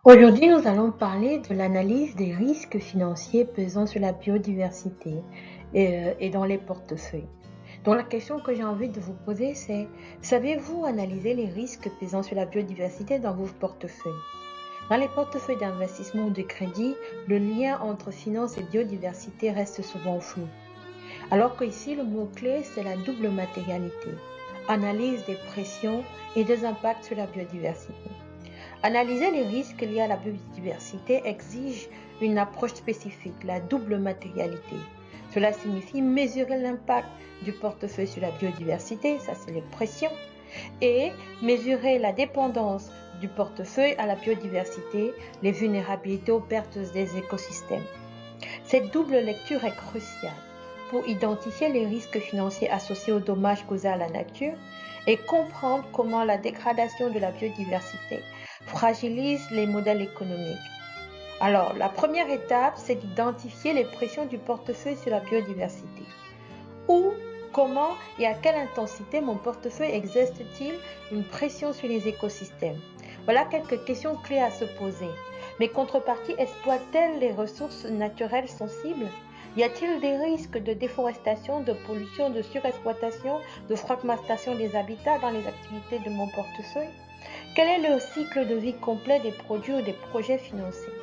Aujourd'hui, nous allons parler de l'analyse des risques financiers pesant sur la biodiversité et dans les portefeuilles. Donc la question que j'ai envie de vous poser, c'est, savez-vous analyser les risques pesant sur la biodiversité dans vos portefeuilles? Dans les portefeuilles d'investissement ou de crédit, le lien entre finance et biodiversité reste souvent flou. Alors que ici, le mot-clé, c'est la double matérialité. Analyse des pressions et des impacts sur la biodiversité. Analyser les risques liés à la biodiversité exige une approche spécifique, la double matérialité. Cela signifie mesurer l'impact du portefeuille sur la biodiversité, ça c'est les pressions, et mesurer la dépendance du portefeuille à la biodiversité, les vulnérabilités aux pertes des écosystèmes. Cette double lecture est cruciale pour identifier les risques financiers associés aux dommages causés à la nature et comprendre comment la dégradation de la biodiversité fragilise les modèles économiques. Alors, la première étape, c'est d'identifier les pressions du portefeuille sur la biodiversité. Où, comment et à quelle intensité mon portefeuille exerce-t-il une pression sur les écosystèmes? Voilà quelques questions clés à se poser. Mes contreparties exploitent-elles les ressources naturelles sensibles? Y a-t-il des risques de déforestation, de pollution, de surexploitation, de fragmentation des habitats dans les activités de mon portefeuille? Quel est le cycle de vie complet des produits ou des projets financés?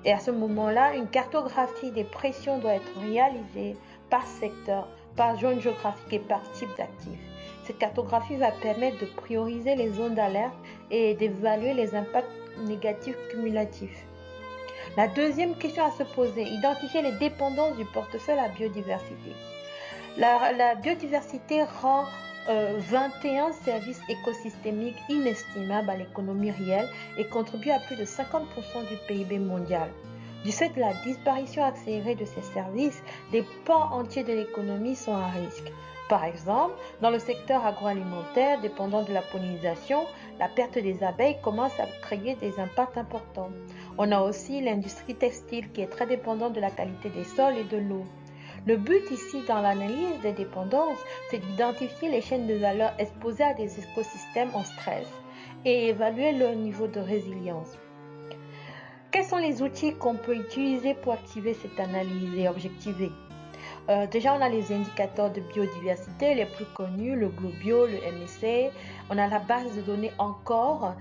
Et à ce moment-là, une cartographie des pressions doit être réalisée par secteur, par zone géographique et par type d'actifs. Cette cartographie va permettre de prioriser les zones d'alerte et d'évaluer les impacts négatifs cumulatifs. La deuxième question à se poser, identifier les dépendances du portefeuille à la biodiversité. La biodiversité rend 21 services écosystémiques inestimables à l'économie réelle et contribue à plus de 50% du PIB mondial. Du fait de la disparition accélérée de ces services, des pans entiers de l'économie sont à risque. Par exemple, dans le secteur agroalimentaire dépendant de la pollinisation, la perte des abeilles commence à créer des impacts importants. On a aussi l'industrie textile qui est très dépendante de la qualité des sols et de l'eau. Le but ici dans l'analyse des dépendances, c'est d'identifier les chaînes de valeur exposées à des écosystèmes en stress et évaluer leur niveau de résilience. Quels sont les outils qu'on peut utiliser pour activer cette analyse et objectiver? Déjà, on a les indicateurs de biodiversité les plus connus, le Globio, le MSA. On a la base de données encore,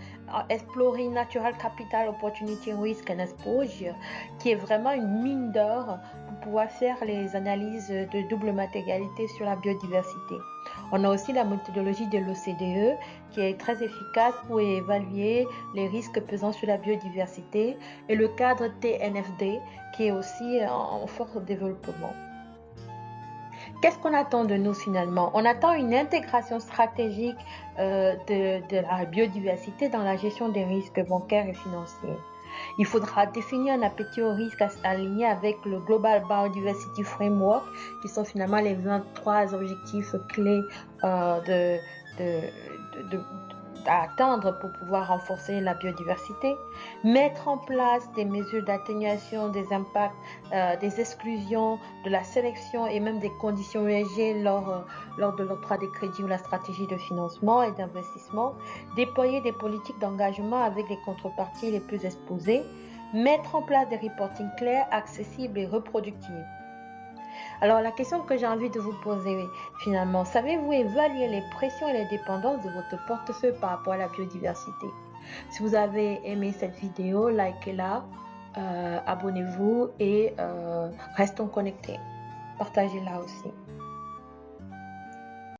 Exploring Natural Capital Opportunity Risk and Exposure, qui est vraiment une mine d'or pour pouvoir faire les analyses de double matérialité sur la biodiversité. On a aussi la méthodologie de l'OCDE qui est très efficace pour évaluer les risques pesant sur la biodiversité et le cadre TNFD qui est aussi en fort développement. Qu'est-ce qu'on attend de nous finalement? On attend une intégration stratégique de la biodiversité dans la gestion des risques bancaires et financiers. Il faudra définir un appétit au risque aligné avec le Global Biodiversity Framework, qui sont finalement les 23 objectifs clés de, à atteindre pour pouvoir renforcer la biodiversité, mettre en place des mesures d'atténuation des impacts, des exclusions, de la sélection et même des conditions ESG lors de l'octroi des crédits ou la stratégie de financement et d'investissement, déployer des politiques d'engagement avec les contreparties les plus exposées, mettre en place des reportings clairs, accessibles et reproductibles. Alors la question que j'ai envie de vous poser finalement, savez-vous évaluer les pressions et les dépendances de votre portefeuille par rapport à la biodiversité? Si vous avez aimé cette vidéo, likez-la, abonnez-vous et restons connectés. Partagez-la aussi.